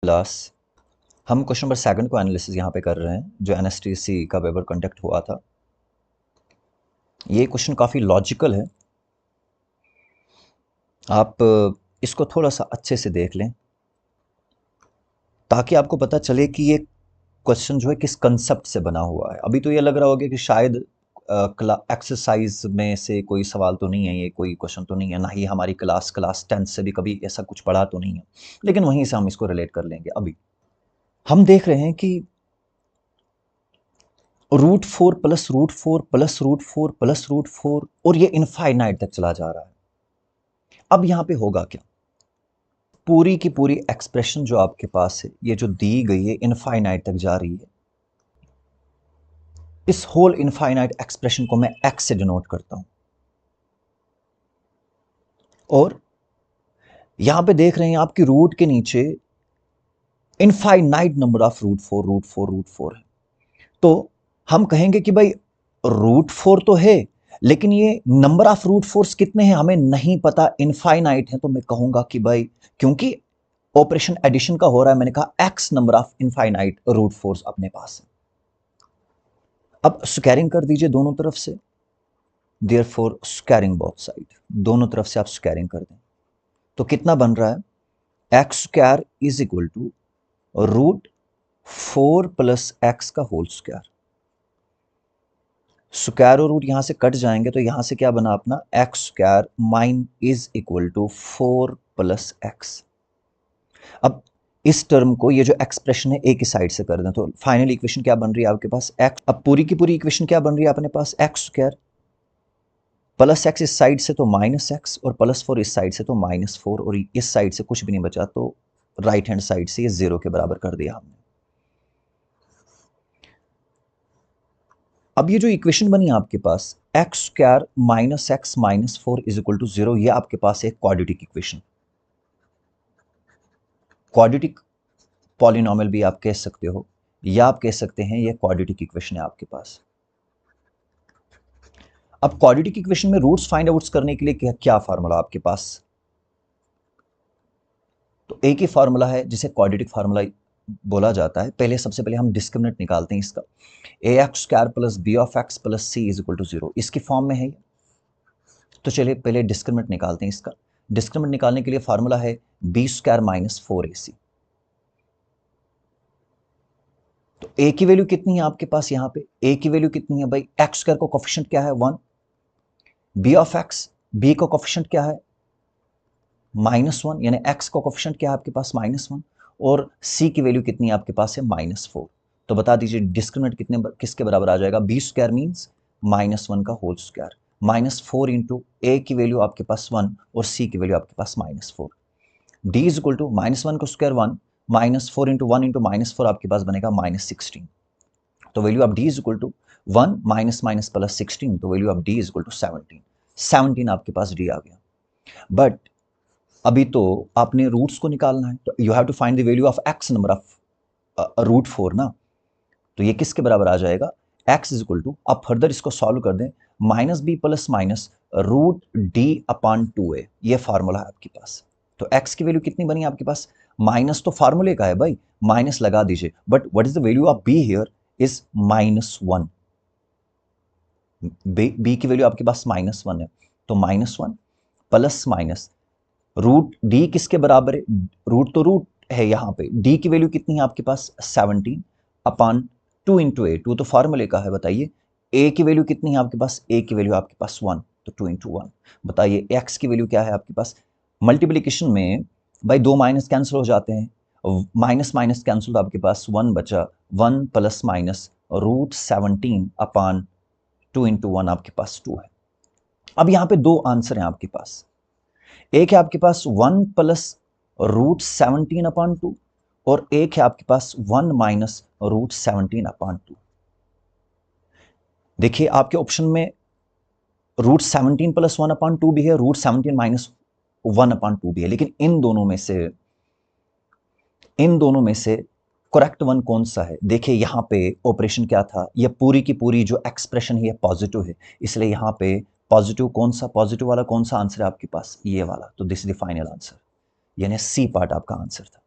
Class हम question number 2 को analysis यहाँ पे कर रहे हैं जो एनएसटीसी का पेपर कंडक्ट हुआ था। ये क्वेश्चन काफ़ी लॉजिकल है, आप इसको थोड़ा सा अच्छे से देख लें ताकि आपको पता चले कि ये क्वेश्चन जो है किस कंसेप्ट से बना हुआ है। अभी तो ये लग रहा होगा कि शायद एक्सरसाइज में से कोई सवाल तो नहीं है, ये कोई क्वेश्चन तो नहीं है, ना ही हमारी क्लास 10th से भी कभी ऐसा कुछ पढ़ा तो नहीं है, लेकिन वहीं से हम इसको रिलेट कर लेंगे। अभी हम देख रहे हैं कि √4 प्लस √4 प्लस √4 प्लस √4 और ये इनफाइनाइट तक चला जा रहा है। अब यहां पे होगा क्या, पूरी की पूरी एक्सप्रेशन जो आपके पास है, ये जो दी गई है इनफाइनाइट तक जा रही है। इस होल इनफाइनाइट एक्सप्रेशन को मैं एक्स से डिनोट करता हूं और यहां पे देख रहे हैं आपकी रूट के नीचे इनफाइनाइट नंबर ऑफ √4 है। तो हम कहेंगे कि भाई √4 तो है, लेकिन ये नंबर ऑफ √4 कितने हैं हमें नहीं पता, इनफाइनाइट है। तो मैं कहूंगा कि भाई क्योंकि ऑपरेशन एडिशन का हो रहा है, मैंने कहा एक्स नंबर ऑफ इनफाइनाइट √4 अपने पास है। अब स्क्वायरिंग कर दीजिए दोनों तरफ से, देयरफॉर स्क्वायरिंग बोथ साइड, दोनों तरफ से आप स्क्वायरिंग कर दें तो कितना बन रहा है, x² is equal to √4 plus X का होल स्क्वायर। स्क्वायर और रूट यहां से कट जाएंगे तो यहां से क्या बना अपना x² mine is equal to 4 plus X. अब इस टर्म को, ये जो एक्सप्रेशन है, एक ही साइड से कर दें तो फाइनल इक्वेशन क्या बन रही है आपके पास x। अब पूरी की पूरी इक्वेशन क्या बन रही है अपने पास, x² प्लस एक्स इस साइड से तो माइनस एक्स और +4 इस साइड से तो -4 और इस साइड से कुछ भी नहीं बचा तो राइट हैंड साइड से ये 0 के बराबर कर दिया हमने। अब ये जो इक्वेशन बनी आपके पास x² minus X minus 4 is equal to 0, ये आपके पास एक क्वाड्रेटिक इक्वेशन, क्वाड्रेटिक पॉलिनॉमियल भी आप कह सकते हो, या आप कह सकते हैं ये क्वाड्रेटिक इक्वेशन है आपके पास। अब क्वाड्रेटिक इक्वेशन में रूट्स फाइंड आउट करने के लिए क्या फार्मूला आपके पास, तो एक ही फार्मूला है जिसे क्वाड्रेटिक फार्मूला बोला जाता है। पहले सबसे पहले हम डिस्क्रिमिनेंट निकालते हैं इसका, ax² plus b of x plus c is equal to 0, इसकी फॉर्म में है। तो चलिए पहले डिस्क्रिमिनेंट निकालते हैं इसका। डिस्क्रिमिनेंट निकालने के लिए फार्मूला है b² माइनस 4ac। तो a की वैल्यू कितनी है आपके पास, यहां पे a की वैल्यू कितनी है भाई, x² को कोफिशिएंट क्या है 1, b ऑफ x, b को कोफिशिएंट क्या है -1, यानी x को कोफिशिएंट क्या है आपके पास -1, और c की वैल्यू कितनी है आपके पास है -4। तो बता दीजिए डिस्क्रिमिनेंट किसके बराबर आ जाएगा, b² मीन्स -1 का होल स्क्वायर, -4 इंटू a की वैल्यू आपके पास 1 और c की वैल्यू आपके पास -4। d इज इक्वल टू -1 को स्क्वायर 1, -4 इंटू 1 इंटू -4 आपके पास बनेगा -16। तो value of d is equal to 1 minus plus 16, तो value of d is equal to 17 आपके पास d आ गया। बट अभी तो आपने रूट्स को निकालना है, तो you have to find the value of x number of √4 ना। तो ये किसके बराबर आ जाएगा, x इज इक्वल टू, आप फर्दर इसको सॉल्व कर दें, -b प्लस माइनस √d/2a, ये फार्मूला है आपके पास। तो x की वैल्यू कितनी बनी आपके पास, माइनस तो फार्मूले का है भाई, माइनस लगा दीजिए, but what is the value of b here is -1। b की वैल्यू आपके पास -1 है, तो -1 प्लस माइनस √d किसके बराबर है, रूट तो रूट है यहाँ पे, d की वैल्यू कितनी है आपके पास 17/2 इंटू ए, 2 तो फार्मूले का है। बताइए a की वैल्यू कितनी है आपके पास, a की वैल्यू आपके पास 1, तो 2 इंटू 1। बताइए x की वैल्यू क्या है आपके पास, मल्टीप्लीकेशन में भाई 2 माइनस कैंसिल हो जाते हैं, माइनस माइनस कैंसिल, तो आपके पास 1 बचा, 1 प्लस माइनस √17/2 इंटू 1 आपके पास 2 है। अब यहाँ पे दो आंसर हैं आपके पास, एक है आपके पास 1 प्लस √17/2 और एक है आपके पास 1 माइनस √17/2। देखिए आपके ऑप्शन में √17 प्लस 1/2 भी है, √17 माइनस 1/2 भी है, लेकिन इन दोनों में से करेक्ट वन कौन सा है। देखिए यहां पे ऑपरेशन क्या था, ये पूरी की पूरी जो एक्सप्रेशन है ये पॉजिटिव है, इसलिए यहां पे पॉजिटिव कौन सा, पॉजिटिव वाला कौन सा आंसर है आपके पास, ये वाला। तो this is the final answer, यानी सी पार्ट आपका आंसर था।